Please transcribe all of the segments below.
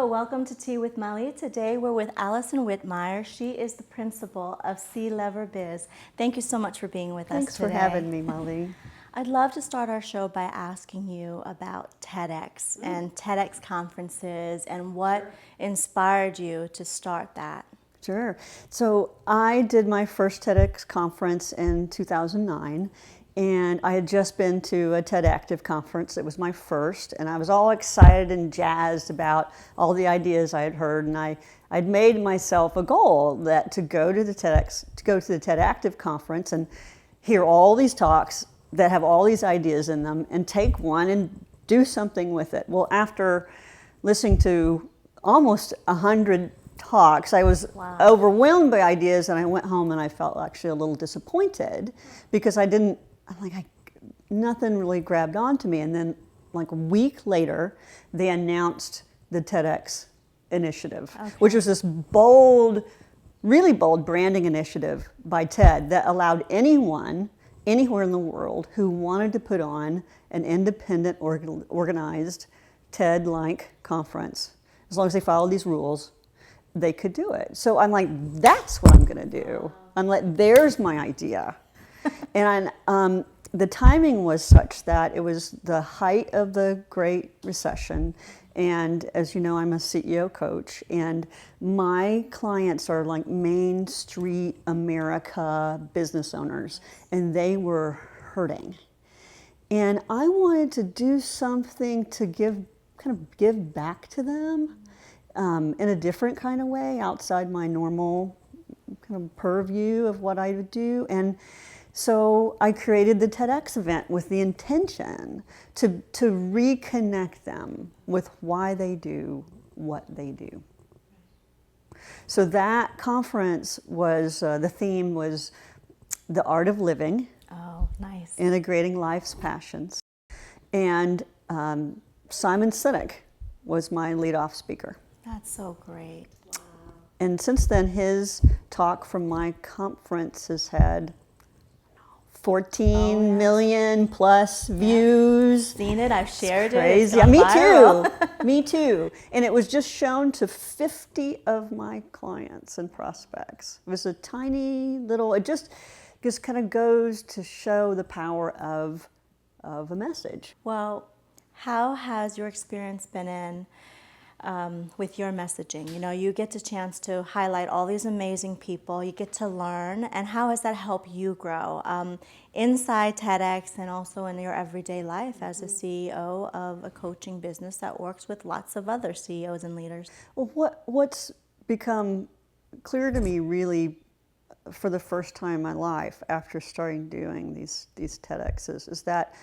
Hello, welcome to Tea with Molly. Today we're with Alison Whitmire. She is the principal of C-Lever Biz. Thank you so much for being with us today. Thanks for having me, Molly. I'd love to start our show by asking you about TEDx and TEDx conferences and what inspired you to start that. Sure. So I did my first TEDx conference in 2009, and I had just been to a TED Active conference. It was my first, and I was all excited and jazzed about all the ideas I had heard, and I'd made myself a goal that to go to the TED Active conference and hear all these talks that have all these ideas in them and take one and do something with it. Well, after listening to almost 100 talks, I was overwhelmed by ideas, and I went home and I felt actually a little disappointed because nothing really grabbed onto me. And then like a week later, they announced the TEDx initiative, which was this bold, really bold branding initiative by TED that allowed anyone, anywhere in the world who wanted to put on an independent, organized TED-like conference, as long as they followed these rules, they could do it. So I'm like, that's what I'm going to do. I'm like, there's my idea. And the timing was such that it was the height of the Great Recession. And as you know, I'm a CEO coach, and my clients are like Main Street America business owners, and they were hurting. And I wanted to do something to give back to them in a different kind of way, outside my normal kind of purview of what I would do. And so I created the TEDx event with the intention to reconnect them with why they do what they do. So that conference was, the theme was the art of living. Oh, nice. Integrating life's passions. And Simon Sinek was my lead-off speaker. That's so great. And since then, his talk from my conference has had 14 million plus views. Seen it, I've shared Crazy. it. Yeah, me viral. too. Me too. And it was just shown to 50 of my clients and prospects. It was a tiny little, it just kind of goes to show the power of a message. Well, how has your experience been with your messaging? You know, you get a chance to highlight all these amazing people, you get to learn, and how has that helped you grow inside TEDx and also in your everyday life as a CEO of a coaching business that works with lots of other CEOs and leaders? Well, what's become clear to me really for the first time in my life after starting doing these TEDx's is that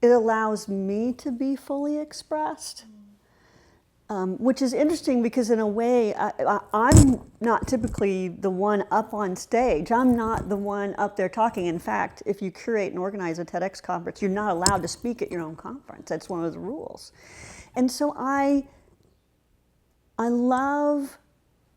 it allows me to be fully expressed, which is interesting because in a way, I'm not typically the one up on stage. I'm not the one up there talking. In fact, if you curate and organize a TEDx conference, you're not allowed to speak at your own conference. That's one of the rules. And so I love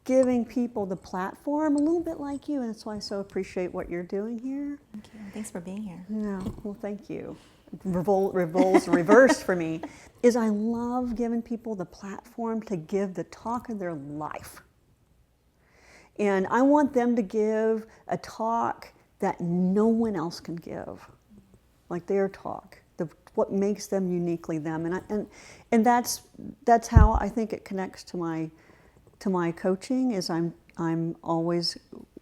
giving people the platform, a little bit like you, and that's why I so appreciate what you're doing here. Thank you. Thanks for being here. No, well, thank you. Reverse for me is I love giving people the platform to give the talk of their life. And I want them to give a talk that no one else can give, like their talk, what makes them uniquely them. And that's how I think it connects to my coaching is I'm always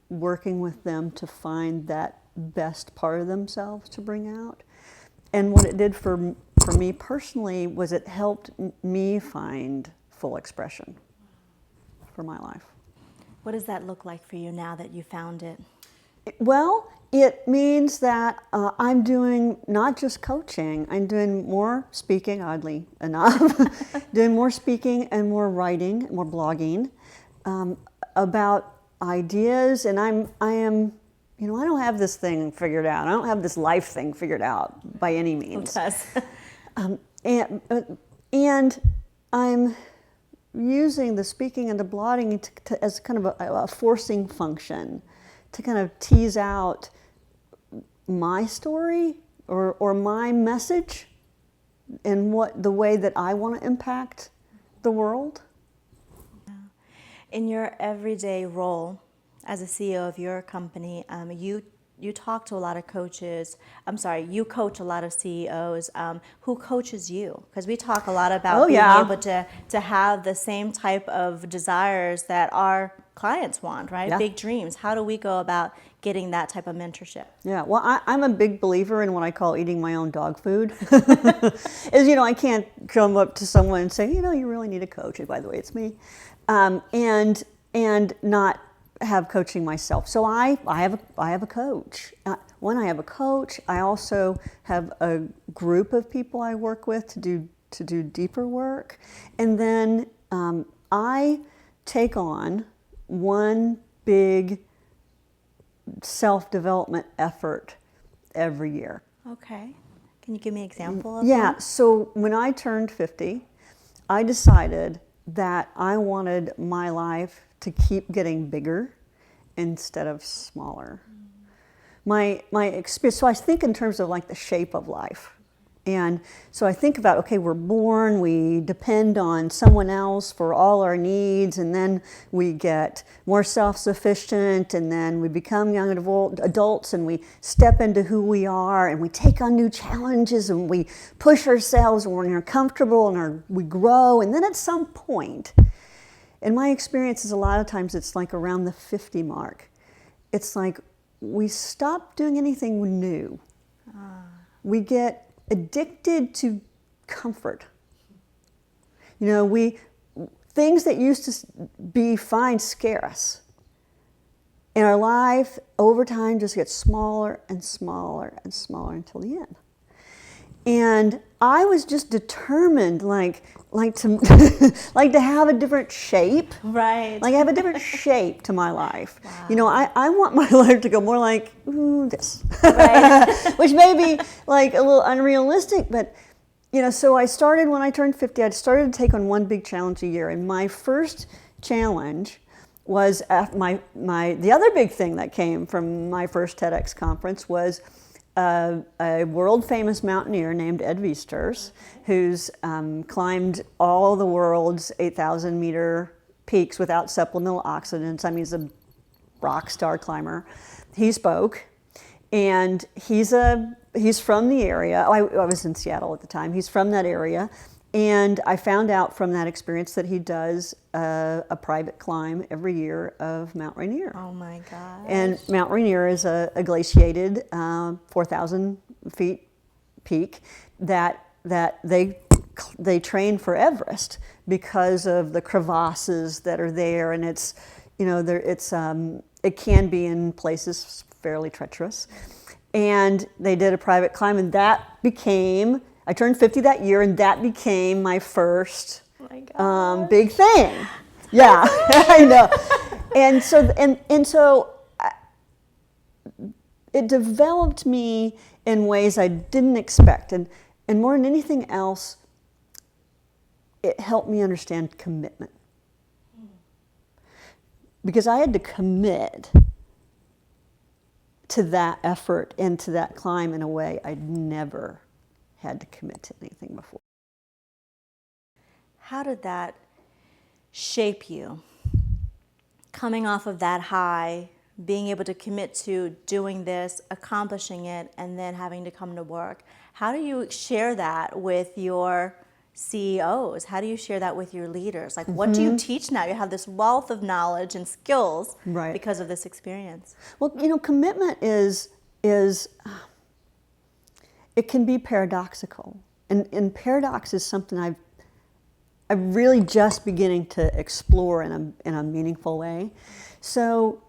working with them to find that best part of themselves to bring out. And what it did for me personally was it helped me find full expression for my life. What does that look like for you now that you found it? Well, it means that I'm doing not just coaching, I'm doing more speaking, oddly enough, doing more speaking and more writing, more blogging about ideas. And I am, you know, I don't have this thing figured out. I don't have this life thing figured out by any means. And I'm using the speaking and the blogging as kind of a forcing function to kind of tease out my story or my message and the way that I want to impact the world. In your everyday role as a CEO of your company, you talk to a lot of coaches. I'm sorry, you coach a lot of CEOs. Who coaches you? Because we talk a lot about being able to have the same type of desires that our clients want, right? Yeah. Big dreams. How do we go about getting that type of mentorship? Yeah, well, I'm a big believer in what I call eating my own dog food. Is, I can't come up to someone and say, you really need a coach. And by the way, it's me. And not have coaching myself. So I have a coach. When I have a coach, I also have a group of people I work with to do deeper work, and then I take on one big self-development effort every year. Okay. Can you give me an example of Yeah, that? so when I turned 50, I decided that I wanted my life to keep getting bigger instead of smaller. My experience, so I think in terms of like the shape of life. And so I think about, okay, we're born, we depend on someone else for all our needs, and then we get more self-sufficient, and then we become young adults, and we step into who we are, and we take on new challenges, and we push ourselves, and we're uncomfortable, and we grow, and then at some point, in my experience is a lot of times it's like around the 50 mark, it's like we stop doing anything new. We get addicted to comfort. Things that used to be fine scare us. And our life over time just gets smaller and smaller and smaller until the end. And I was just determined, like to have a different shape. Right. Like I have a different shape to my life. Wow. I want my life to go more like this, right. Which may be like a little unrealistic, but so I started when I turned 50. I started to take on one big challenge a year, and my first challenge was the other big thing that came from my first TEDx conference was a world-famous mountaineer named Ed Viesturs, who's climbed all the world's 8,000-meter peaks without supplemental oxygen. I mean, he's a rock star climber. He spoke, and he's from the area. I was in Seattle at the time. He's from that area, and I found out from that experience that he does a private climb every year of Mount Rainier. Oh my gosh. And Mount Rainier is a glaciated 4,000 feet peak that they train for Everest because of the crevasses that are there, and it can be in places fairly treacherous. And they did a private climb, and I turned 50 that year, and that became my first big thing. Yeah, I know. And so it developed me in ways I didn't expect. And more than anything else, it helped me understand commitment. Because I had to commit to that effort and to that climb in a way I'd never had to commit to anything before. How did that shape you? Coming off of that high, being able to commit to doing this, accomplishing it, and then having to come to work. How do you share that with your CEOs? How do you share that with your leaders? Like, what do you teach now? You have this wealth of knowledge and skills because of this experience. Well, commitment is it can be paradoxical. And paradox is something I'm really just beginning to explore in a meaningful way. So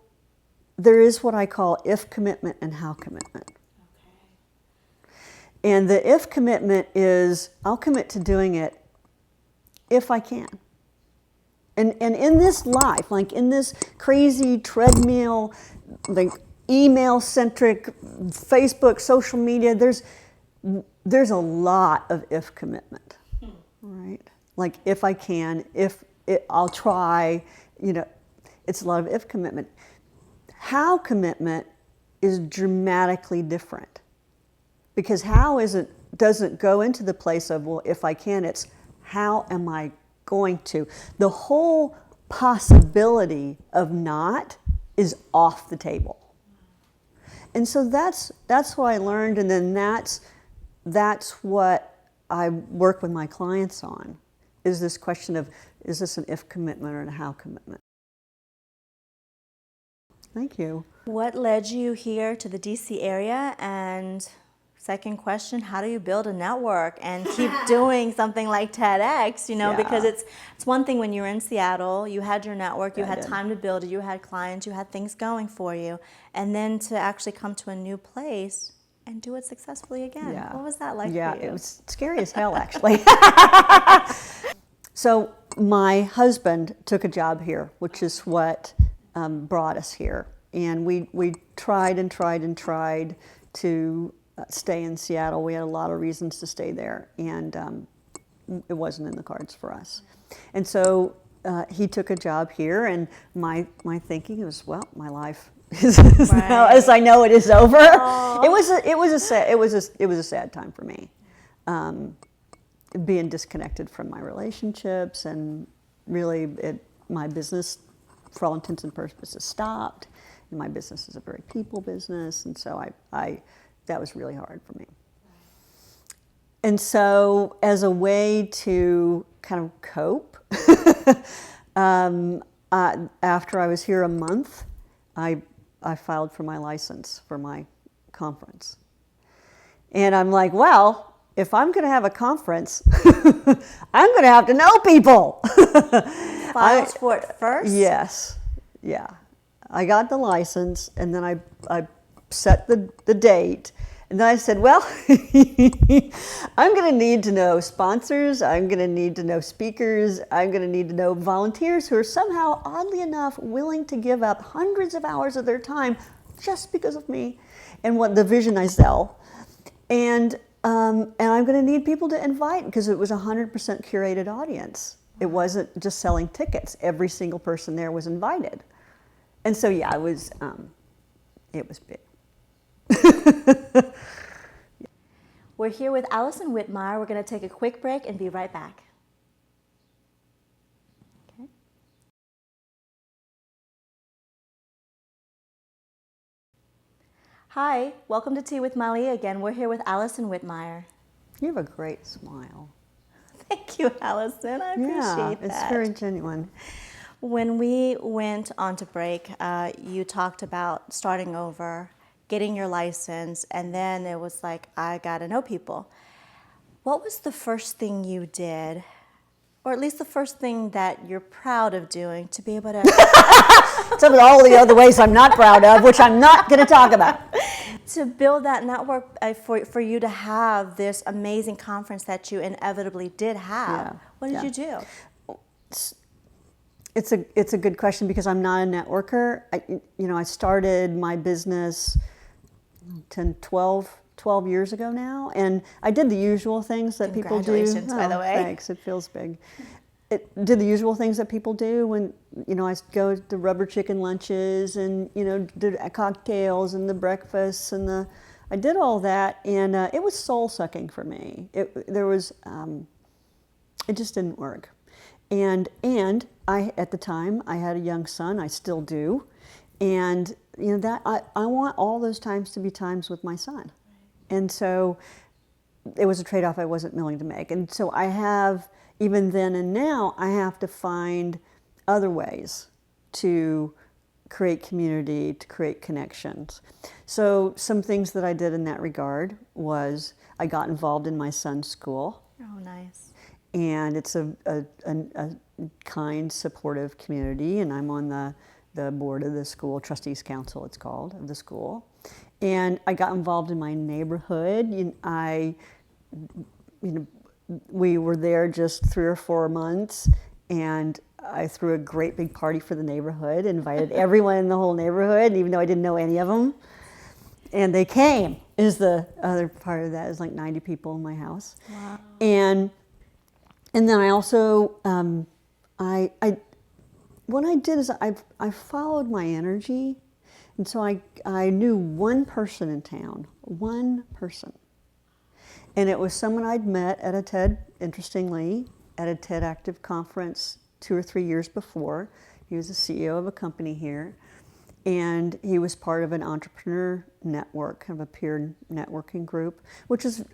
there is what I call if commitment and how commitment. Okay. And the if commitment is I'll commit to doing it if I can. And in this life, like in this crazy treadmill, like email-centric, Facebook, social media, there's a lot of if commitment, right? Like if I can, I'll try, it's a lot of if commitment. How commitment is dramatically different, because how doesn't go into the place of, well, if I can, it's how am I going to. The whole possibility of not is off the table. And so that's what I learned, and then that's what I work with my clients on, is this question of, is this an if commitment or a how commitment? Thank you. What led you here to the DC area? And second question, how do you build a network and keep doing something like TEDx? Yeah. Because it's one thing when you were in Seattle, you had your network, you had did. time to build it, you had clients, you had things going for you. And then to actually come to a new place and do it successfully again. Yeah. What was that like Yeah, for you? it was scary as hell, actually. So my husband took a job here, which is what brought us here. And we tried and tried and tried to stay in Seattle. We had a lot of reasons to stay there, and it wasn't in the cards for us. And so he took a job here, and my thinking was, well, my life is now, as I know it, is over. Aww. It was a sad time for me, being disconnected from my relationships, and really my business, for all intents and purposes, stopped. And my business is a very people business, and so that was really hard for me. And so, as a way to kind of cope, after I was here a month, I filed for my license for my conference. And I'm like, well, if I'm going to have a conference, I'm going to have to know people. Filed for it first? Yes, yeah. I got the license, and then I set the date, and then I said, well, I'm going to need to know sponsors, I'm going to need to know speakers, I'm going to need to know volunteers who are somehow, oddly enough, willing to give up hundreds of hours of their time just because of me and what the vision I sell. And I'm going to need people to invite, because it was a 100% curated audience. It wasn't just selling tickets. Every single person there was invited. And so, yeah, it was big. We're here with Alison Whitmire. We're going to take a quick break and be right back. Okay. Hi, welcome to Tea with Molly again. We're here with Alison Whitmire. You have a great smile. Thank you, Alison. I appreciate that. It's very genuine. When we went on to break, you talked about starting over, getting your license, and then it was like, I got to know people. What was the first thing you did, or at least the first thing that you're proud of doing to be able to... Some of all the other ways I'm not proud of, which I'm not going to talk about. To build that network for you to have this amazing conference that you inevitably did have. Yeah. What did you do? It's a good question, because I'm not a networker. I started my business 12 years ago now, and I did the usual things that people do. Congratulations, by the way. Thanks, it feels big. Did the usual things that people do when, I go to rubber chicken lunches and, did cocktails and the breakfasts and I did all that, and it was soul sucking for me. It just didn't work. And at the time, I had a young son, I still do, and that I want all those times to be times with my son. And so it was a trade-off I wasn't willing to make. And so I have, even then and now, I have to find other ways to create community, to create connections. So some things that I did in that regard was I got involved in my son's school. Oh, nice. And it's a kind, supportive community, and I'm on the board of the school, trustees council it's called, of the school. And I got involved in my neighborhood. We were there just 3 or 4 months, and I threw a great big party for the neighborhood, invited everyone in the whole neighborhood, even though I didn't know any of them. And they came, is the other part of that. It was like 90 people in my house. Wow. And then I also, what I did is I followed my energy. And so I knew one person in town, one person. And it was someone I'd met at a TED, interestingly, at a TED Active conference 2 or 3 years before. He was the CEO of a company here, and he was part of an entrepreneur network, kind of a peer networking group,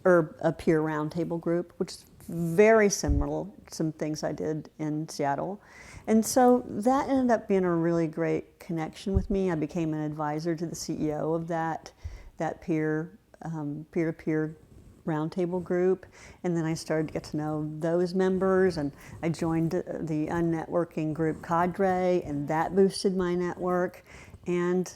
or a peer roundtable group, which is very similar to some things I did in Seattle. And so that ended up being a really great connection with me. I became an advisor to the CEO of that peer-to-peer roundtable group, and then I started to get to know those members, and I joined the unnetworking group cadre, and that boosted my network. And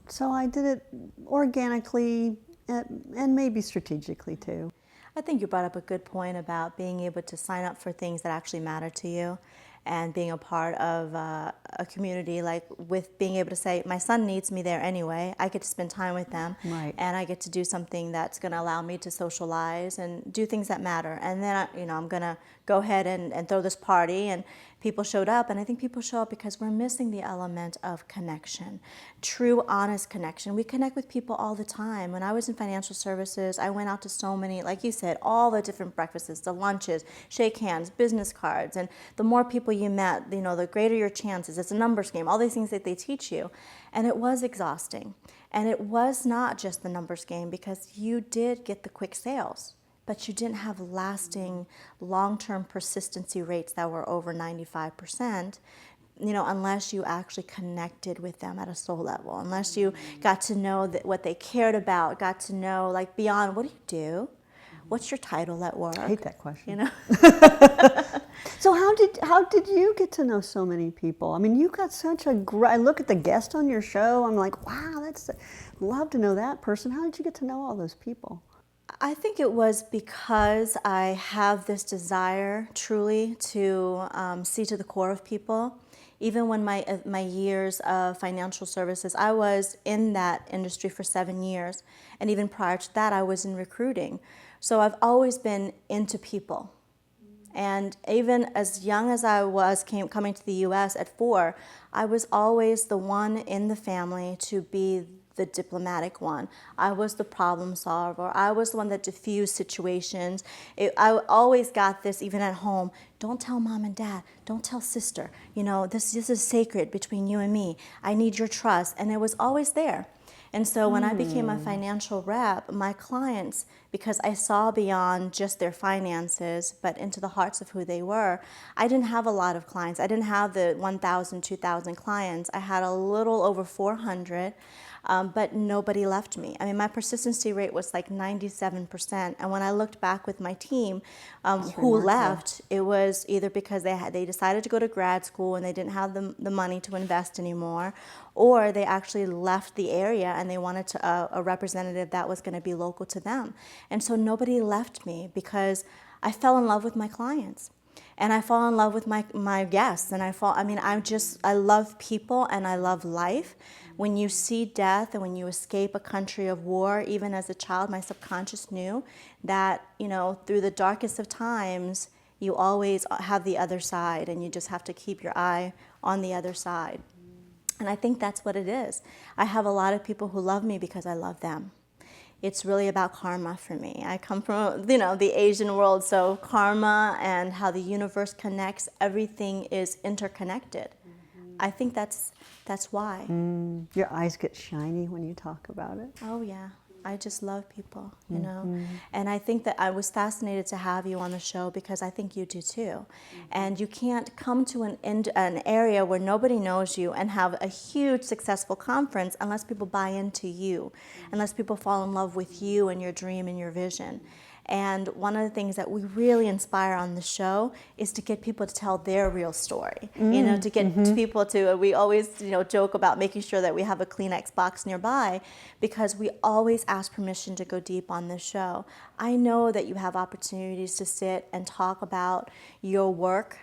so I did it organically and maybe strategically too. I think you brought up a good point about being able to sign up for things that actually matter to you, and being a part of a community, like with being able to say, my son needs me there anyway. I get to spend time with them, Right. and I get to do something that's going to allow me to socialize and do things that matter. And then I'm going to go ahead and throw this party, and people showed up. And I think people show up because we're missing the element of connection, true, honest connection. We connect with people all the time. When I was in financial services, I went out to so many, like you said, all the different breakfasts, the lunches, shake hands, business cards. And the more people you met, the greater your chances. It's a numbers game, all these things that they teach you. And it was exhausting. And it was not just the numbers game, because you did get the quick sales, but you didn't have lasting, long-term persistency rates that were over 95%, unless you actually connected with them at a soul level, unless you got to know what they cared about, got to know, like, beyond, what do you do? What's your title at work? I hate that question. So how did you get to know so many people? I mean, you got such a great, I look at the guest on your show, I'm like, wow, love to know that person. How did you get to know all those people? I think it was because I have this desire truly to see to the core of people. Even when my years of financial services, I was in that industry for 7 years. And even prior to that, I was in recruiting. So I've always been into people. And even as young as I was coming to the U.S. at 4, I was always the one in the family to be the diplomatic one. I was the problem solver. I was the one that diffused situations. I always got this, even at home, don't tell mom and dad, don't tell sister. This is sacred between you and me. I need your trust. And it was always there. And so when I became a financial rep, my clients, because I saw beyond just their finances, but into the hearts of who they were, I didn't have a lot of clients. I didn't have the 1,000, 2,000 clients. I had a little over 400, but nobody left me. I mean, my persistency rate was like 97%. And when I looked back with my team who left, it was either because they decided to go to grad school and they didn't have the money to invest anymore, or they actually left the area and they wanted a representative that was going to be local to them. And so nobody left me because I fell in love with my clients. And I fall in love with my guests. And I love people and I love life. When you see death and when you escape a country of war, even as a child, my subconscious knew that, through the darkest of times, you always have the other side, and you just have to keep your eye on the other side. And I think that's what it is. I have a lot of people who love me because I love them. It's really about karma for me. I come from, the Asian world, so karma and how the universe connects, everything is interconnected. I think that's why. Your eyes get shiny when you talk about it. Oh, yeah. I just love people, And I think that I was fascinated to have you on the show because I think you do too. And you can't come to an area where nobody knows you and have a huge successful conference unless people buy into you, unless people fall in love with you and your dream and your vision. And one of the things that we really inspire on the show is to get people to tell their real story. To get people to, we always, joke about making sure that we have a Kleenex box nearby because we always ask permission to go deep on this show. I know that you have opportunities to sit and talk about your work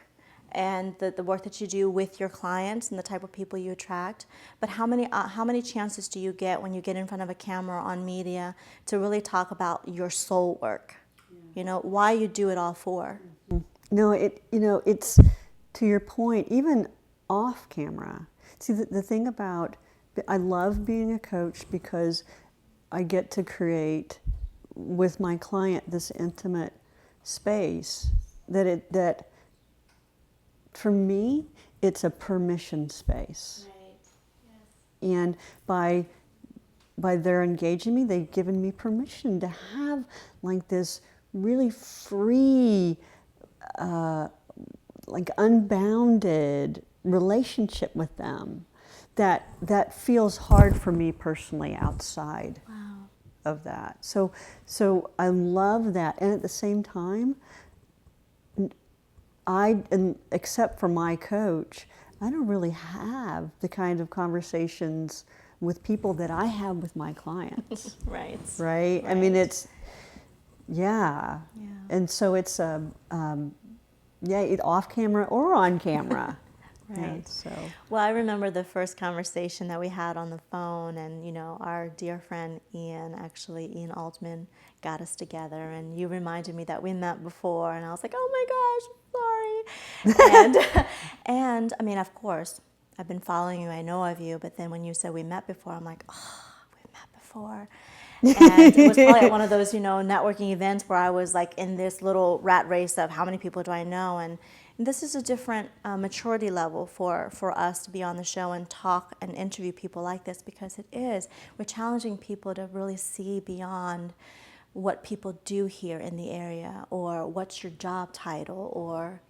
and the work that you do with your clients and the type of people you attract. But how many chances do you get when you get in front of a camera on media to really talk about your soul work? Why you do it all for? No, it's to your point, even off camera. See, the thing about, I love being a coach because I get to create with my client this intimate space that for me, it's a permission space. Right. Yes. And by their engaging me, they've given me permission to have like this really free, like unbounded relationship with them that feels hard for me personally outside of that. So I love that. And at the same time, except for my coach, I don't really have the kind of conversations with people that I have with my clients. Right. Right? I mean, it's, yeah. And so it's, off camera or on camera. Right. Yeah, so. Well, I remember the first conversation that we had on the phone, and our dear friend Ian Altman, got us together, and you reminded me that we met before, and I was like, oh my gosh, sorry. And I mean, of course, I've been following you, I know of you, but then when you said we met before, I'm like, oh, we met before. And it was probably at one of those, networking events where I was like in this little rat race of how many people do I know, and this is a different maturity level for us to be on the show and talk and interview people like this, because we're challenging people to really see beyond what people do here in the area, or what's your job title, or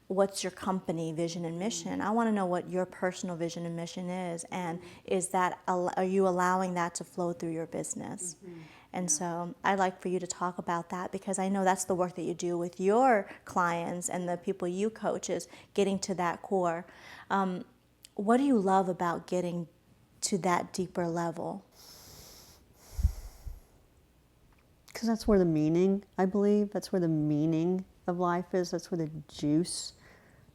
what's your company vision and mission. I want to know what your personal vision and mission is, and are you allowing that to flow through your business? And so I'd like for you to talk about that, because I know that's the work that you do with your clients and the people you coach, is getting to that core. What do you love about getting to that deeper level? Because that's where the meaning, I believe, that's where the meaning of life is. That's where the juice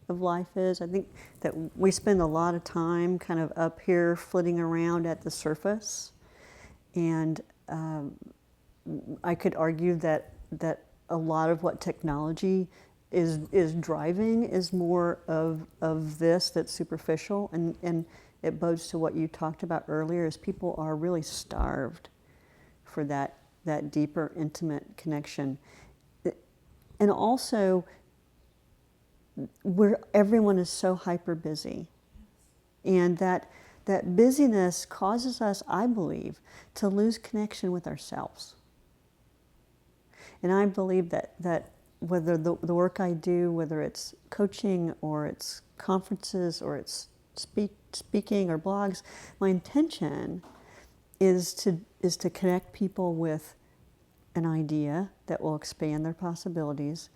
of life is. I think that we spend a lot of time kind of up here flitting around at the surface. And I could argue that a lot of what technology is driving is more of this that's superficial, and it bodes to what you talked about earlier, is people are really starved for that deeper, intimate connection. And also, everyone is so hyper busy, and that busyness causes us, I believe, to lose connection with ourselves. And I believe that whether the work I do, whether it's coaching or it's conferences or it's speaking or blogs, my intention is to connect people with an idea that will expand their possibilities,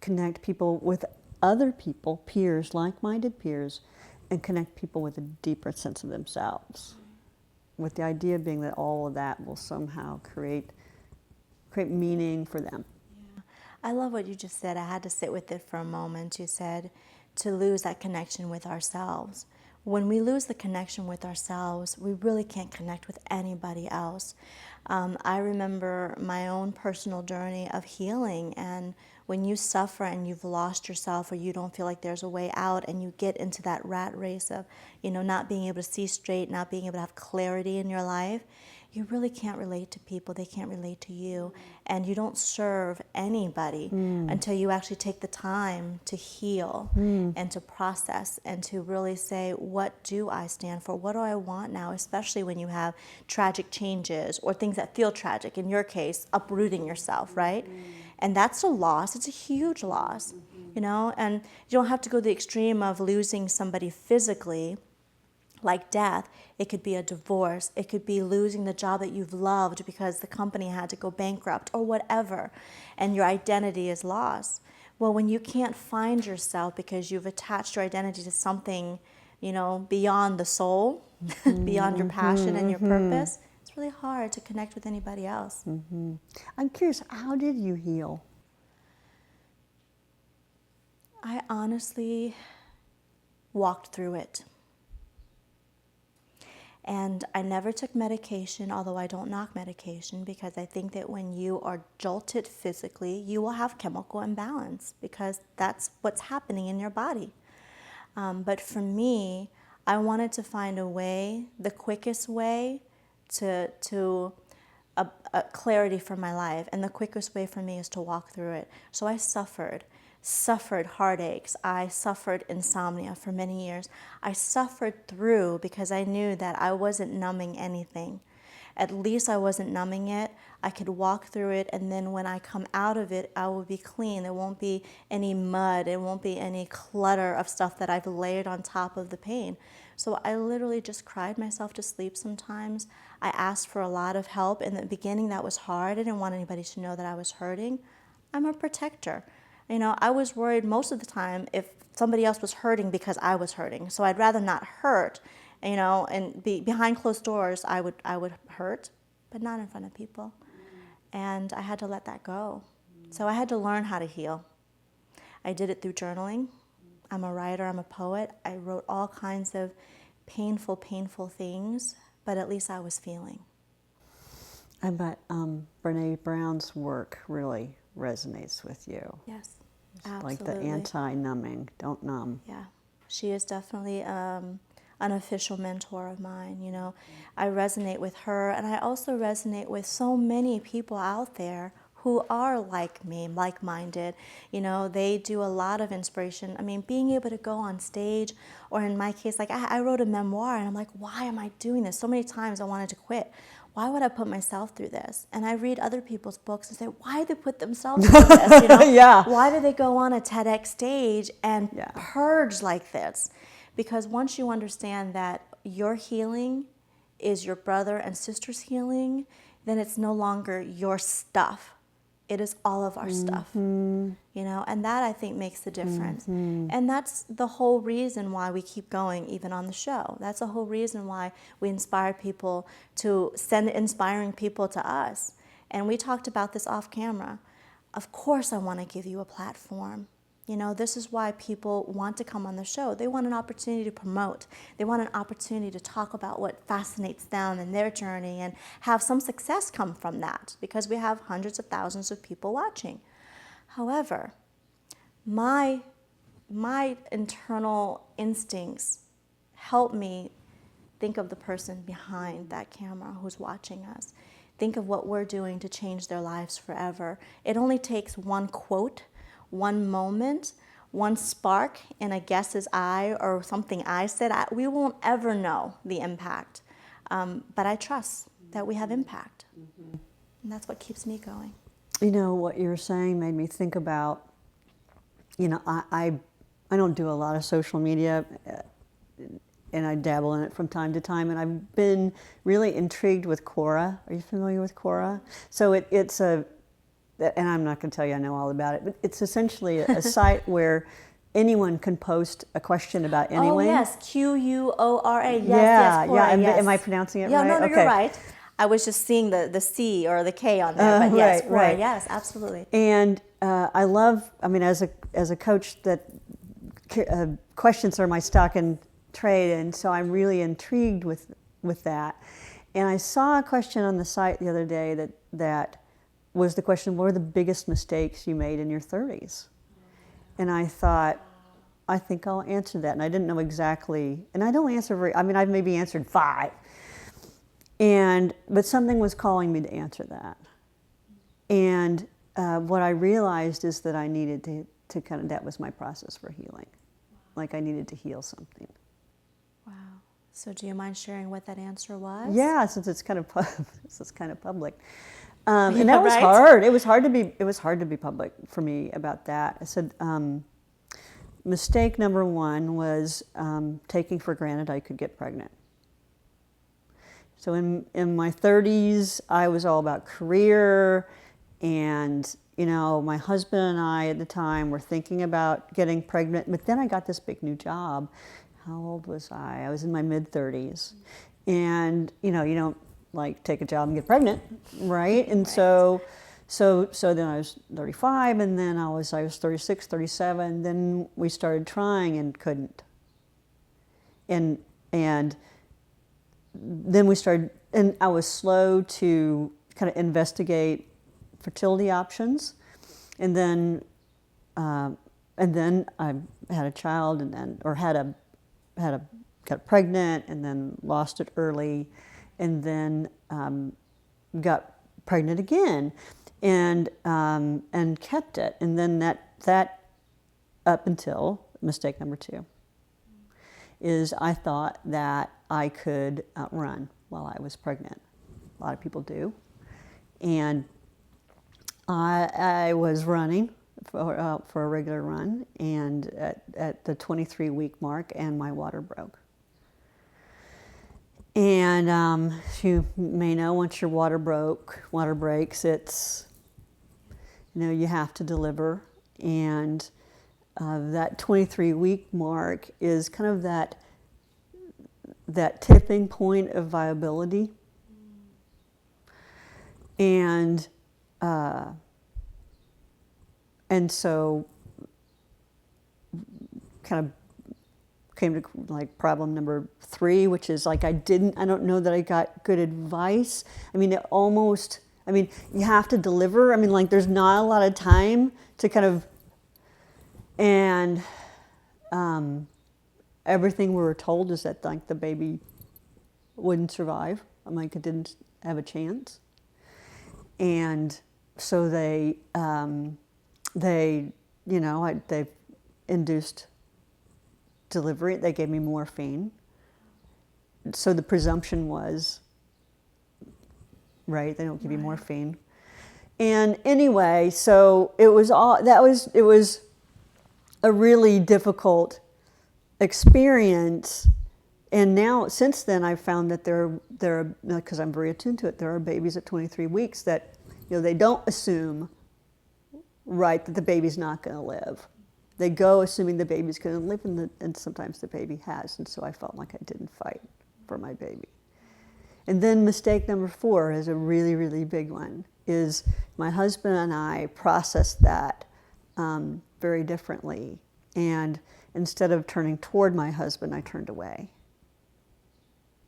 connect people with other people, peers, like-minded peers, and connect people with a deeper sense of themselves. With the idea being that all of that will somehow create meaning for them. Yeah. I love what you just said. I had to sit with it for a moment. You said to lose that connection with ourselves. When we lose the connection with ourselves, we really can't connect with anybody else. I remember my own personal journey of healing, and when you suffer and you've lost yourself, or you don't feel like there's a way out, and you get into that rat race of not being able to see straight, not being able to have clarity in your life, you really can't relate to people. They can't relate to you. And you don't serve anybody until you actually take the time to heal and to process and to really say, what do I stand for? What do I want now? Especially when you have tragic changes or things that feel tragic. In your case, uprooting yourself, right? And that's a loss. It's a huge loss, and you don't have to go to the extreme of losing somebody physically, like death. It could be a divorce. It could be losing the job that you've loved because the company had to go bankrupt, or whatever, and your identity is lost. Well, when you can't find yourself because you've attached your identity to something, beyond the soul, beyond your passion and your purpose, it's really hard to connect with anybody else. I'm curious, how did you heal? I honestly walked through it. And I never took medication, although I don't knock medication, because I think that when you are jolted physically, you will have chemical imbalance, because that's what's happening in your body. But for me, I wanted to find a way, the quickest way to clarity for my life. And the quickest way for me is to walk through it. So I suffered suffered heartaches. I suffered insomnia for many years. I suffered through because I knew that I wasn't numbing anything. At least I wasn't numbing it. I could walk through it, and then when I come out of it, I will be clean. There won't be any mud. There won't be any clutter of stuff that I've layered on top of the pain. So I literally just cried myself to sleep sometimes. I asked for a lot of help. In the beginning, that was hard. I didn't want anybody to know that I was hurting. I'm a protector. You know, I was worried most of the time if somebody else was hurting because I was hurting. So I'd rather not hurt, you know, and be behind closed doors. I would hurt, but not in front of people. And I had to let that go. So I had to learn how to heal. I did it through journaling. I'm a writer, I'm a poet. I wrote all kinds of painful things, but at least I was feeling. I bet Brene Brown's work really resonates with you. Yes, It's absolutely. like the anti-numbing, don't numb. Yeah, she is definitely an official mentor of mine. You know, I resonate with her, and I also resonate with so many people out there who are like me, like-minded. You know, they do a lot of inspiration. I mean, being able to go on stage, or in my case, like I wrote a memoir, and I'm like, why am I doing this? So many times I wanted to quit. Why would I put myself through this? And I read other people's books and say, why did they put themselves through this? You know? Yeah. Why do they go on a TEDx stage and Yeah. purge like this? Because once you understand that your healing is your brother and sister's healing, then it's no longer your stuff. It is all of our stuff, you know, and that I think makes the difference. And that's the whole reason why we keep going, even on the show. That's the whole reason why we inspire people to send inspiring people to us. And we talked about this off camera. Of course, I want to give you a platform. You know, this is why people want to come on the show. They want an opportunity to promote. They want an opportunity to talk about what fascinates them and their journey and have some success come from that, because we have hundreds of thousands of people watching. However, my internal instincts help me think of the person behind that camera who's watching us. Think of what we're doing to change their lives forever. It only takes one quote, one moment, one spark in a guest's eye or something I said. We won't ever know the impact, but I trust that we have impact, and that's what keeps me going. You know, what you were saying made me think about, you know, I don't do a lot of social media, and I dabble in it from time to time, and I've been really intrigued with Quora. Are you familiar with Quora? So it's a, and I'm not going to tell you I know all about it, but it's essentially a site where anyone can post a question about anything. Oh yes, Quora. Yes, yeah, yes, Quora, yeah. yes. Am I pronouncing it yeah, right? no, Okay. you're right. I was just seeing the C or the K on there, but yes, right, Quora, right. yes, absolutely. And I love, I mean, as a coach, that questions are my stock in trade, and so I'm really intrigued with that. And I saw a question on the site the other day that was the question, what are the biggest mistakes you made in your 30s? And I thought, I think I'll answer that. And I didn't know exactly, and I don't answer I've maybe answered 5. But something was calling me to answer that. And what I realized is that I needed to kind of, that was my process for healing. Like I needed to heal something. Wow. So do you mind sharing what that answer was? Yeah, since it's kind of public. And that was right? hard. It was hard to be public for me about that. I said, mistake number 1 was taking for granted I could get pregnant. So in my 30s, I was all about career, and you know, my husband and I at the time were thinking about getting pregnant. But then I got this big new job. How old was I? I was in my mid-30s, and you know, you don't like take a job and get pregnant, right? And right. So then I was 35, and then I was 36, 37. Then we started trying and couldn't. And then we started, and I was slow to kind of investigate fertility options, and then I had a child, and then got pregnant, and then lost it early, and then got pregnant again, and kept it, and then that up until mistake number 2, is I thought that I could run while I was pregnant. A lot of people do. And I was running for a regular run, and at the 23-week mark, and my water broke. And you may know, once your water breaks, it's, you have to deliver. And that 23-week mark is kind of that tipping point of viability. And so kind of came to like problem number 3, which is like I don't know that I got good advice. I mean, you have to deliver. I mean, like there's not a lot of time to kind of, and everything we were told is that like the baby wouldn't survive. I'm like, it didn't have a chance. And so they induced delivery. They gave me morphine. So the presumption was, right, they don't give you morphine. And anyway, so it was a really difficult experience. And now, since then, I've found that there are, because I'm very attuned to it, there are babies at 23 weeks that, they don't assume, right, that the baby's not going to live. They go assuming the baby's going to live, and sometimes the baby has. And so I felt like I didn't fight for my baby. And then mistake number 4 is a really, really big one, is my husband and I processed that very differently. And instead of turning toward my husband, I turned away.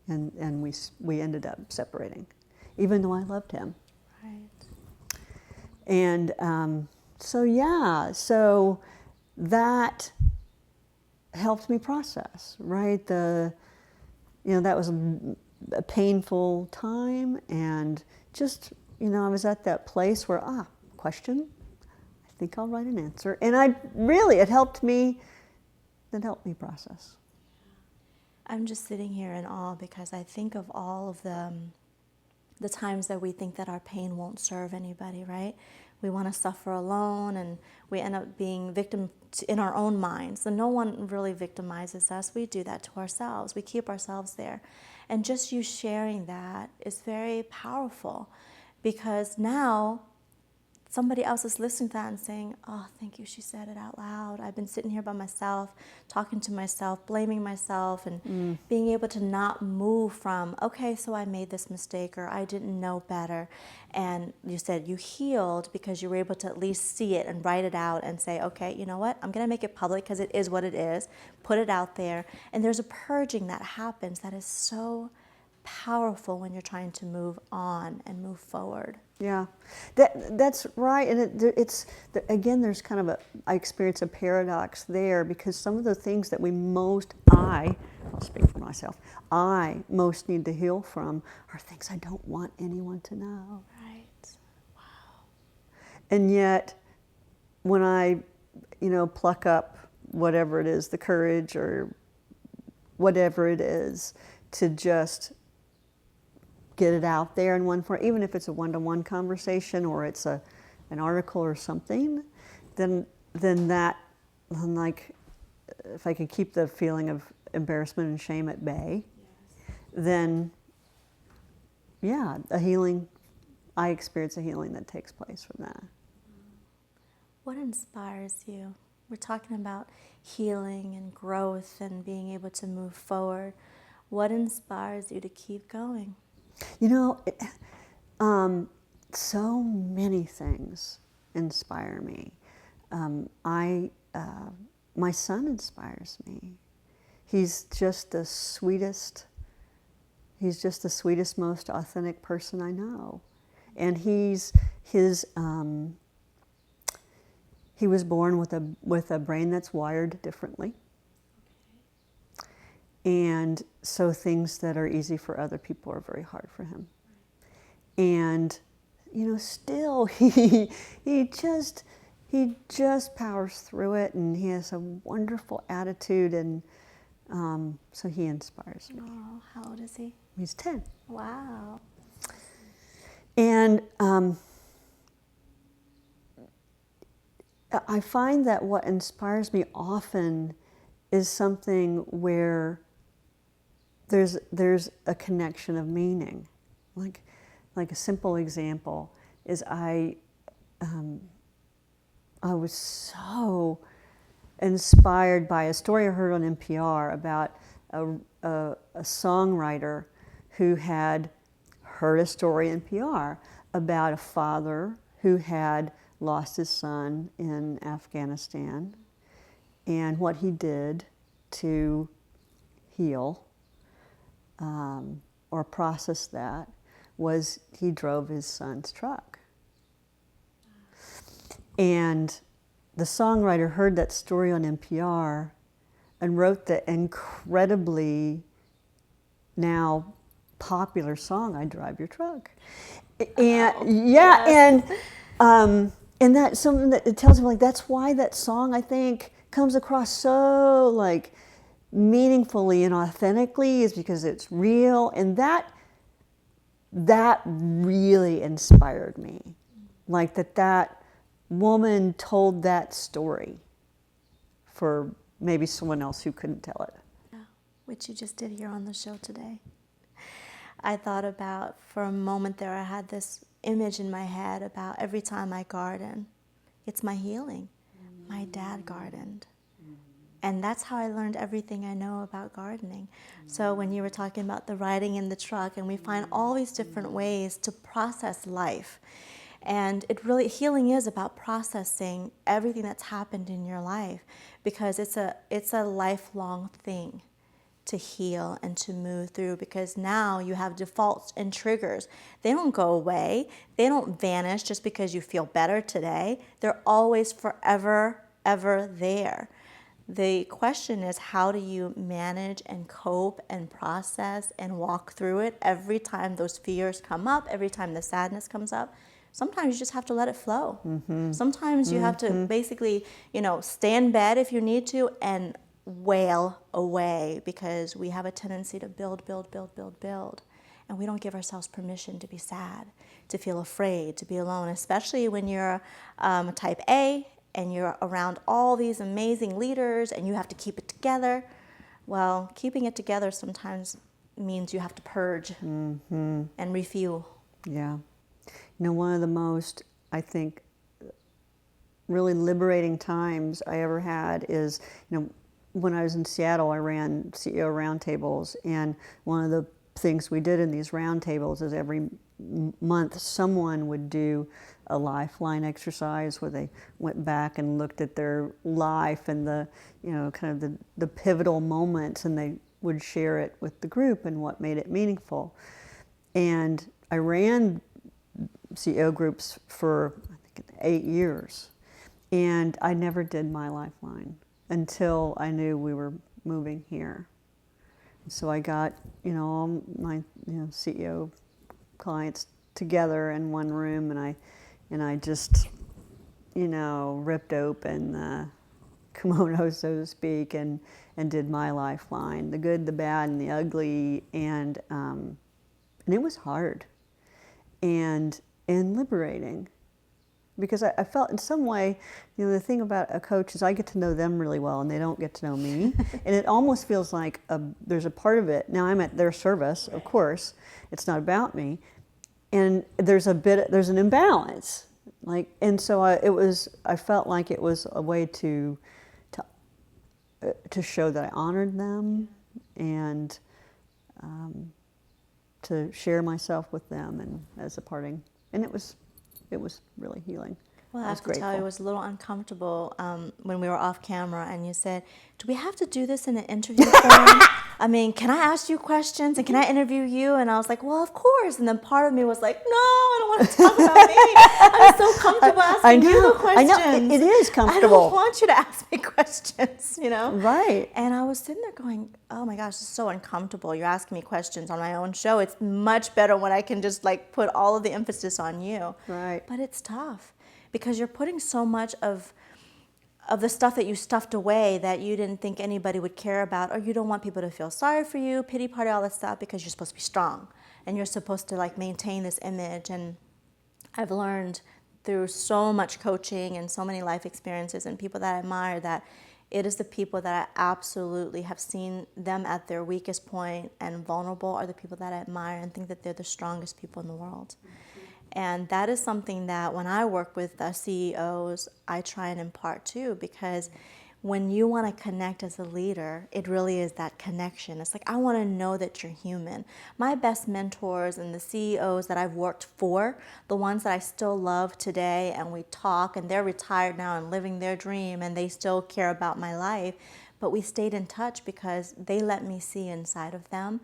And we ended up separating, even though I loved him. Right. And so that helped me process, right? That was a painful time, and just, I was at that place where, question, I think I'll write an answer. And it helped me process. I'm just sitting here in awe because I think of all of the times that we think that our pain won't serve anybody, right? We want to suffer alone, and we end up being victim in our own minds. And no one really victimizes us. We do that to ourselves. We keep ourselves there. And just you sharing that is very powerful, because now somebody else is listening to that and saying, oh, thank you, she said it out loud. I've been sitting here by myself, talking to myself, blaming myself, and being able to not move from, okay, so I made this mistake, or I didn't know better. And you said you healed because you were able to at least see it and write it out and say, okay, you know what? I'm going to make it public because it is what it is. Put it out there. And there's a purging that happens that is so powerful when you're trying to move on and move forward. Yeah, that's right. And again, there's kind of I experience a paradox there, because some of the things that I'll speak for myself, I most need to heal from are things I don't want anyone to know. Right. Wow. And yet, when I, pluck up whatever it is, the courage or whatever it is, to just get it out there in one form, even if it's a one-to-one conversation or it's an article or something, then like, if I could keep the feeling of embarrassment and shame at bay, then I experience a healing that takes place from that. What inspires you? We're talking about healing and growth and being able to move forward. What inspires you to keep going? So many things inspire me. My son inspires me. He's just the sweetest, most authentic person I know. And he was born with a brain that's wired differently. And so things that are easy for other people are very hard for him. And, still he just he just powers through it, and he has a wonderful attitude, and so he inspires me. Oh, how old is he? He's 10. Wow. And I find that what inspires me often is something where there's a connection of meaning. Like a simple example is I was so inspired by a story I heard on NPR about a songwriter who had heard a story in NPR about a father who had lost his son in Afghanistan, and what he did to heal or process that was he drove his son's truck. And the songwriter heard that story on NPR and wrote the incredibly now popular song, "I Drive Your Truck." And yes. and that's something that it tells me, like, that's why that song, I think, comes across so like meaningfully and authentically, is because it's real, and that really inspired me. Like that woman told that story for maybe someone else who couldn't tell it. Yeah, which you just did here on the show today. I thought about, for a moment there, I had this image in my head about every time I garden, it's my healing. My dad gardened. And that's how I learned everything I know about gardening. So when you were talking about the riding in the truck, and we find all these different ways to process life. And it really, healing is about processing everything that's happened in your life, because it's a lifelong thing to heal and to move through, because now you have defaults and triggers. They don't go away. They don't vanish just because you feel better today. They're always forever, ever there. The question is, how do you manage and cope and process and walk through it every time those fears come up, every time the sadness comes up? Sometimes you just have to let it flow. Mm-hmm. Sometimes you have to basically, stay in bed if you need to and wail away, because we have a tendency to build. And we don't give ourselves permission to be sad, to feel afraid, to be alone, especially when you're a type A and you're around all these amazing leaders and you have to keep it together. Well, keeping it together sometimes means you have to purge and refuel. Yeah. One of the most, I think, really liberating times I ever had is, when I was in Seattle, I ran CEO roundtables, and one of the things we did in these roundtables is every month someone would do a lifeline exercise where they went back and looked at their life and the, kind of the pivotal moments, and they would share it with the group and what made it meaningful. And I ran CEO groups for, I think, 8 years, and I never did my lifeline until I knew we were moving here. So I got, all my CEO clients together in one room, and I just, ripped open the kimono, so to speak, and did my lifeline, the good, the bad, and the ugly, and it was hard and liberating. Because I felt in some way, the thing about a coach is I get to know them really well and they don't get to know me. And it almost feels like there's a part of it. Now I'm at their service, of course. It's not about me. And there's an imbalance. And so I felt like it was a way to show that I honored them and to share myself with them and as a parting. And it was really healing. Well, I have to tell you, it was a little uncomfortable when we were off camera, and you said, "Do we have to do this in an interview form? I mean, can I ask you questions and can I interview you?" And I was like, "Well, of course." And then part of me was like, "No, I don't want to talk about me. I'm so comfortable asking you the questions. I know, it is comfortable. I don't want you to ask me questions, Right. And I was sitting there going, "Oh my gosh, this is so uncomfortable. You're asking me questions on my own show. It's much better when I can just put all of the emphasis on you." Right. But it's tough. because you're putting so much of the stuff that you stuffed away that you didn't think anybody would care about, or you don't want people to feel sorry for you, pity party, all that stuff, because you're supposed to be strong and you're supposed to like maintain this image. And I've learned through so much coaching and so many life experiences and people that I admire that it is the people that I absolutely have seen them at their weakest point and vulnerable are the people that I admire and think that they're the strongest people in the world. And that is something that when I work with CEOs, I try and impart too, because when you want to connect as a leader, it really is that connection. It's like, I want to know that you're human. My best mentors and the CEOs that I've worked for, the ones that I still love today, and we talk, and they're retired now and living their dream, and they still care about my life, but we stayed in touch because they let me see inside of them.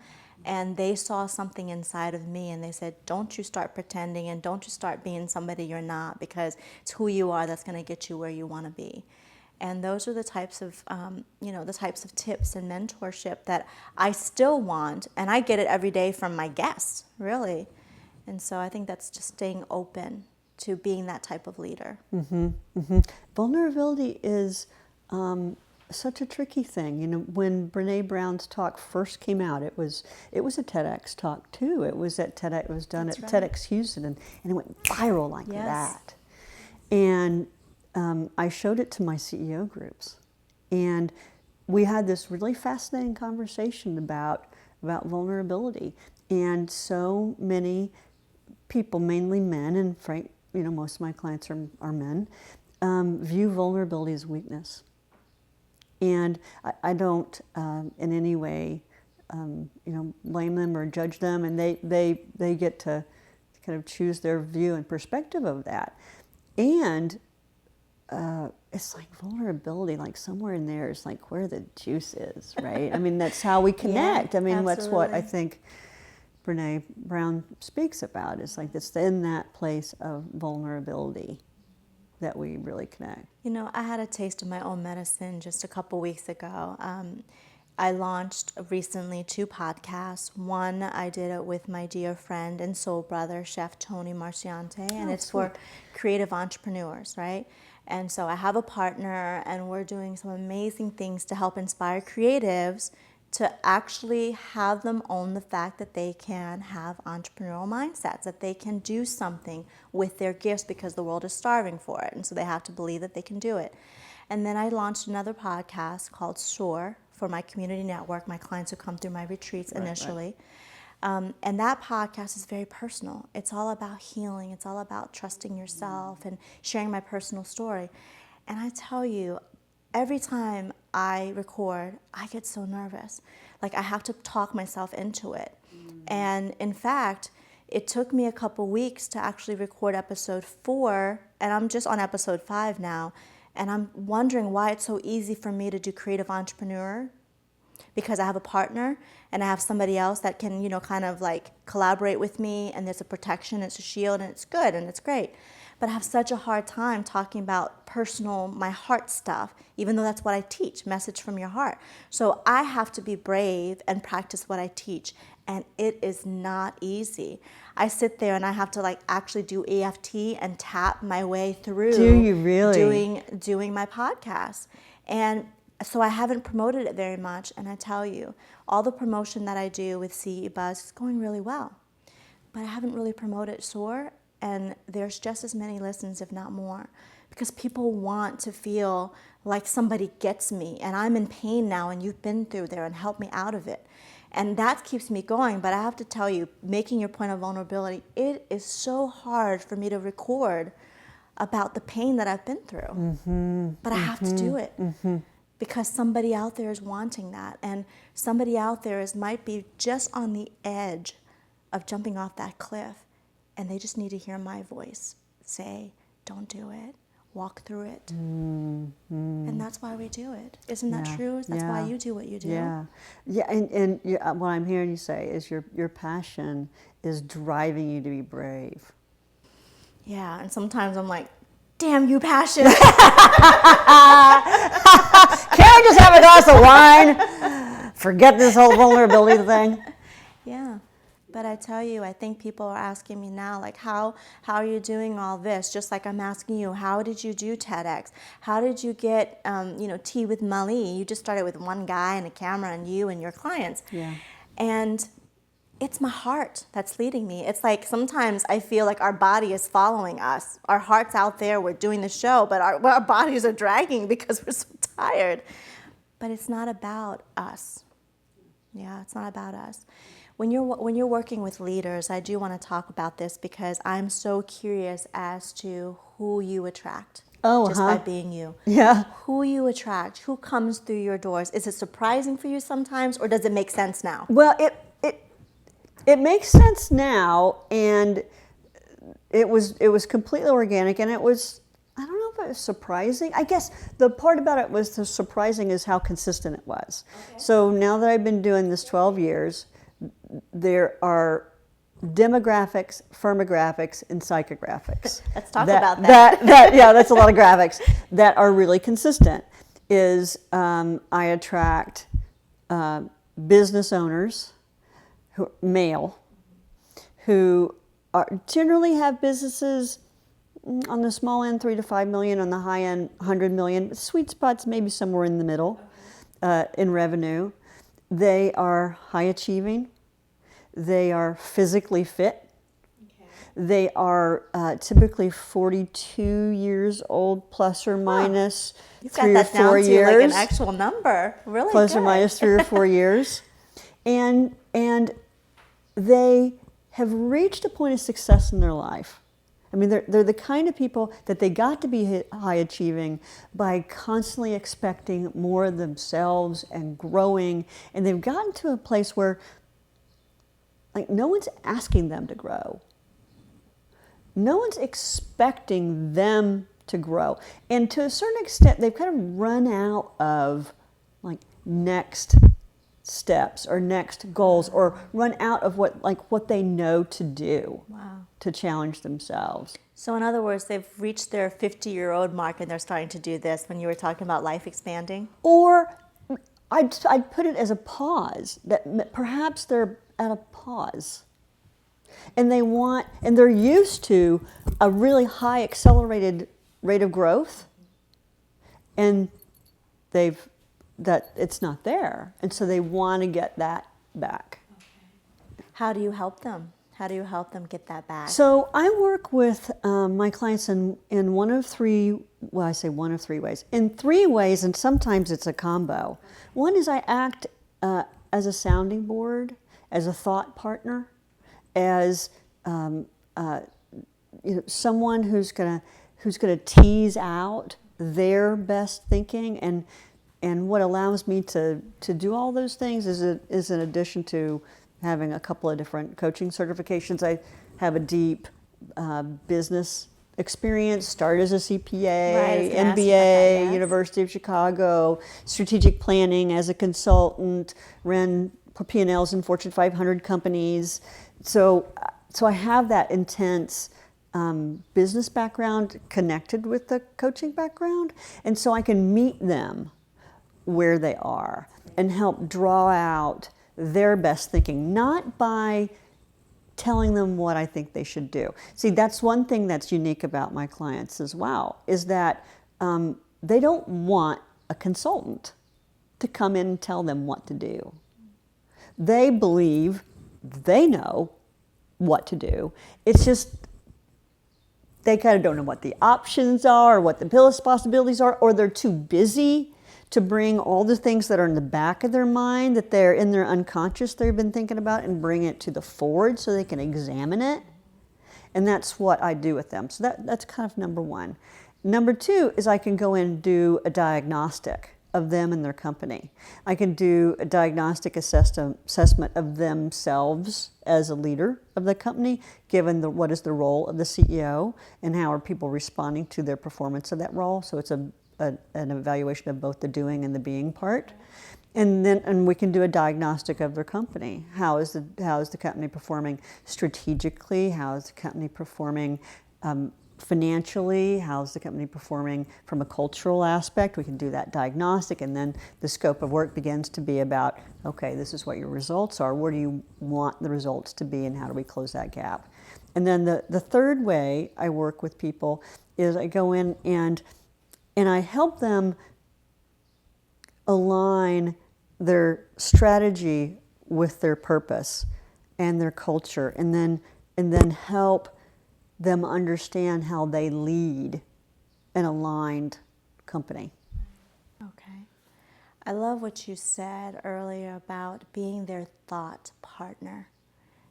And they saw something inside of me and they said, don't you start pretending and don't you start being somebody you're not, because it's who you are that's going to get you where you want to be. And those are the types of, the types of tips and mentorship that I still want. And I get it every day from my guests, really. And so I think that's just staying open to being that type of leader. Mm-hmm, mm-hmm. Vulnerability is such a tricky thing. You know, when Brene Brown's talk first came out, it was a TEDx talk too. It was at TEDx. It was done at TEDx Houston, and it went viral like that. And I showed it to my CEO groups, and we had this really fascinating conversation about vulnerability. And so many people, mainly men, and most of my clients are men, view vulnerability as weakness. And I don't in any way, blame them or judge them, and they get to kind of choose their view and perspective of that. And it's like vulnerability, like somewhere in there is like where the juice is, right? I mean, that's how we connect. Yeah, I mean, absolutely. That's what I think Brene Brown speaks about. It's like it's in that place of vulnerability that we really connect. You know, I had a taste of my own medicine just a couple weeks ago. I launched recently 2 podcasts. One, I did it with my dear friend and soul brother, Chef Tony Marciante, and it's for creative entrepreneurs, right? And so I have a partner, and we're doing some amazing things to help inspire creatives to actually have them own the fact that they can have entrepreneurial mindsets, that they can do something with their gifts because the world is starving for it. And so they have to believe that they can do it. And then I launched another podcast called SOAR for my community network, my clients who come through my retreats initially. Right. And that podcast is very personal. It's all about healing. It's all about trusting yourself and sharing my personal story. And I tell you, every time I record, I get so nervous. Like I have to talk myself into it. And in fact, it took me a couple weeks to actually record episode 4, and I'm just on episode 5 now. And I'm wondering why it's so easy for me to do creative entrepreneur, because I have a partner and I have somebody else that can, kind of like collaborate with me, and there's a protection, it's a shield, and it's good and it's great. But I have such a hard time talking about personal, my heart stuff, even though that's what I teach, message from your heart. So I have to be brave and practice what I teach, and it is not easy. I sit there and I have to like actually do EFT and tap my way through. Do you really? Doing my podcast. And so I haven't promoted it very much, and I tell you, all the promotion that I do with CE Buzz is going really well. But I haven't really promoted SOAR, and there's just as many listens, if not more, because people want to feel like somebody gets me, and I'm in pain now, and you've been through there and helped me out of it. And that keeps me going. But I have to tell you, making your point of vulnerability, it is so hard for me to record about the pain that I've been through. But I have to do it. Because somebody out there is wanting that, and somebody out there might be just on the edge of jumping off that cliff, and they just need to hear my voice say, don't do it, walk through it. And that's why we do it. Isn't that true? That's why you do what you do. Yeah. And what I'm hearing you say is your passion is driving you to be brave. Yeah, and sometimes I'm like, damn you, passion. Can't we just have a glass of wine? Forget this whole vulnerability thing. Yeah. But I tell you, I think people are asking me now, like, how are you doing all this? Just like I'm asking you, how did you do TEDx? How did you get, Tea with Mali? You just started with one guy and a camera and you and your clients. Yeah. And it's my heart that's leading me. It's like sometimes I feel like our body is following us. Our heart's out there, we're doing the show, but our bodies are dragging because we're so tired. But it's not about us. Yeah, it's not about us. When you're working with leaders, I do want to talk about this because I'm so curious as to who you attract. Just by being you. Yeah. Who you attract, who comes through your doors. Is it surprising for you sometimes, or does it make sense now? Well, it makes sense now, and it was completely organic, and it was, I don't know if it was surprising. I guess the part about it was the surprising is how consistent it was. Okay. So now that I've been doing this 12 years, there are demographics, firmographics, and psychographics. Let's talk about that. Yeah, that's a lot of graphics that are really consistent. I attract business owners, male, who generally have businesses on the small end, 3 to 5 million, on the high end, 100 million. Sweet spots maybe somewhere in the middle in revenue. They are high achieving. They are physically fit. Okay. They are typically 42 years old, plus or minus 3 or 4 years. You've got that down to like an actual number. Really plus good. Or minus 3 or 4 years. And they have reached a point of success in their life. I mean, they're the kind of people that they got to be high achieving by constantly expecting more of themselves and growing. And they've gotten to a place where, like, no one's asking them to grow. No one's expecting them to grow. And to a certain extent, they've kind of run out of, like, next steps or next goals, or run out of what they know to do. Wow. To challenge themselves. So in other words, they've reached their 50-year-old mark and they're starting to do this when you were talking about life expanding? Or I'd put it as a pause, that perhaps they're at a pause. And they're used to a really high accelerated rate of growth, and it's not there. And so they want to get that back. Okay. How do you help them? How do you help them get that back? So I work with my clients in one of three, well, I say one of 3 ways. In 3 ways, and sometimes it's a combo. One is I act as a sounding board, as a thought partner, as someone who's gonna tease out their best thinking, and what allows me to do all those things is in addition to having a couple of different coaching certifications. I have a deep business experience, started as a CPA, MBA, yes. University of Chicago, strategic planning as a consultant, ran P&Ls in Fortune 500 companies. So I have that intense business background connected with the coaching background, and so I can meet them where they are and help draw out their best thinking, not by telling them what I think they should do. See, that's one thing that's unique about my clients as well, is that they don't want a consultant to come in and tell them what to do. They believe they know what to do. It's just they kind of don't know what the options are, or what the possibilities are, or they're too busy to bring all the things that are in the back of their mind, that they're in their unconscious they've been thinking about, and bring it to the forward so they can examine it. And that's what I do with them. So that's kind of number one. Number two is I can go in and do a diagnostic of them and their company. I can do a diagnostic assessment of themselves as a leader of the company, given what is the role of the CEO and how are people responding to their performance of that role. So it's an evaluation of both the doing and the being part. And we can do a diagnostic of their company. How is the company performing strategically? How is the company performing financially, how's the company performing from a cultural aspect? We can do that diagnostic, and then the scope of work begins to be about, okay, this is what your results are. Where do you want the results to be, and how do we close that gap? And then the third way I work with people is I go in and I help them align their strategy with their purpose and their culture, and then help them understand how they lead an aligned company. Okay. I love what you said earlier about being their thought partner.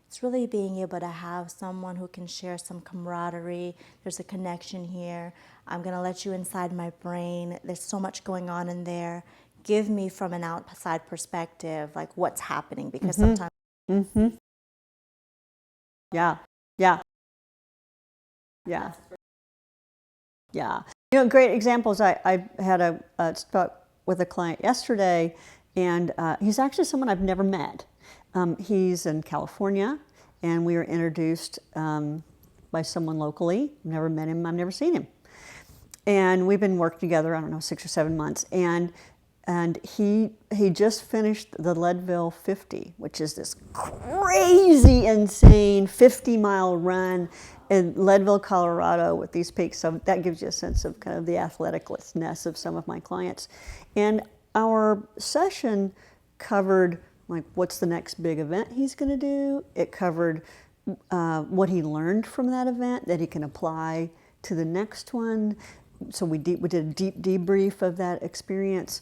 It's really being able to have someone who can share some camaraderie. There's a connection here. I'm going to let you inside my brain. There's so much going on in there. Give me from an outside perspective, like what's happening, because sometimes. Mm-hmm. Yeah. Yeah. Yeah. Yeah. Great examples. I had a talk with a client yesterday, and he's actually someone I've never met. He's in California, and we were introduced by someone locally. Never met him. I've never seen him. And we've been working together, I don't know, 6 or 7 months. And he just finished the Leadville 50, which is this crazy, insane 50-mile run in Leadville, Colorado, with these peaks. So that gives you a sense of kind of the athleticness of some of my clients. And our session covered, like, what's the next big event he's going to do. It covered what he learned from that event that he can apply to the next one. So we did a deep debrief of that experience.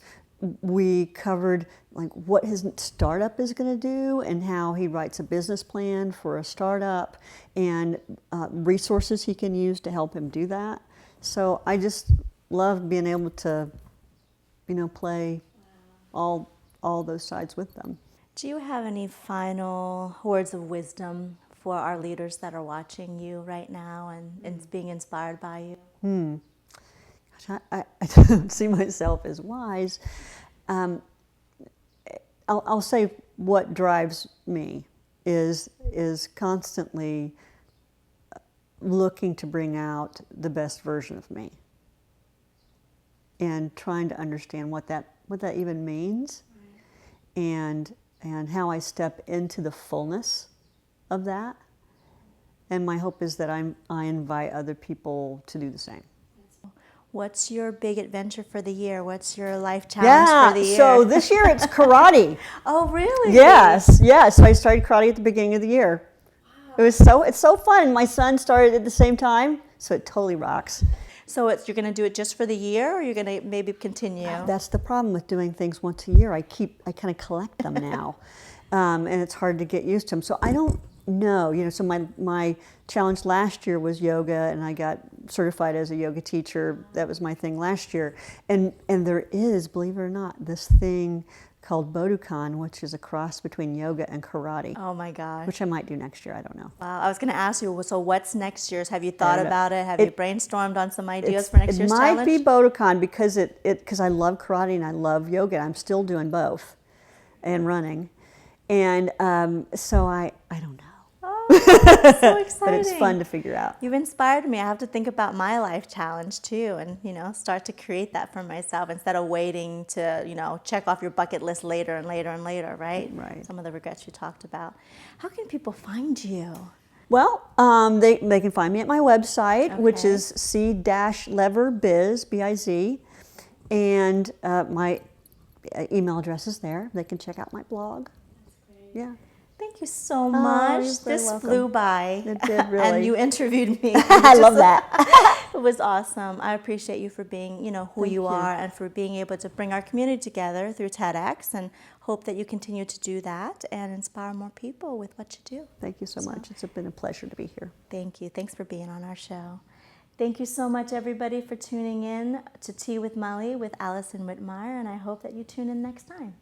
We covered, like, what his startup is going to do and how he writes a business plan for a startup, and resources he can use to help him do that. So I just love being able to, play all those sides with them. Do you have any final words of wisdom for our leaders that are watching you right now and being inspired by you? I don't see myself as wise. I'll say what drives me is constantly looking to bring out the best version of me, and trying to understand what that even means, right. and how I step into the fullness of that. And my hope is that I invite other people to do the same. What's your big adventure for the year? What's your life challenge for the year? So this year it's karate. Oh, really? Yes. So I started karate at the beginning of the year. Wow. It's so fun. My son started at the same time, so it totally rocks. So you're going to do it just for the year, or you're going to maybe continue? That's the problem with doing things once a year. I kind of collect them now, and it's hard to get used to them. So I don't know. So my challenge last year was yoga, and I got certified as a yoga teacher. That was my thing last year. And there is, believe it or not, this thing called Bodokan, which is a cross between yoga and karate. Oh my gosh. Which I might do next year, I don't know. Wow, I was going to ask you, so what's next year's? Have you thought about it? Have you brainstormed on some ideas for next year's challenge? It might be Bodokan because I love karate and I love yoga. I'm still doing both and running. And so I don't know. That's so exciting. But it's fun to figure out. You've inspired me. I have to think about my life challenge too, and start to create that for myself instead of waiting to check off your bucket list later and later and later, right? Right. Some of the regrets you talked about. How can people find you? Well, they can find me at my website, which is c-leverbiz, B-I-Z, and my email address is there. They can check out my blog. That's great. Yeah. Thank you so much. This flew by. It did, really. And you interviewed me. I love that. It was awesome. I appreciate you for being, who you are, and for being able to bring our community together through TEDx, and hope that you continue to do that and inspire more people with what you do. Thank you so much. It's been a pleasure to be here. Thank you. Thanks for being on our show. Thank you so much, everybody, for tuning in to Tea with Molly with Alison Whitmire, and I hope that you tune in next time.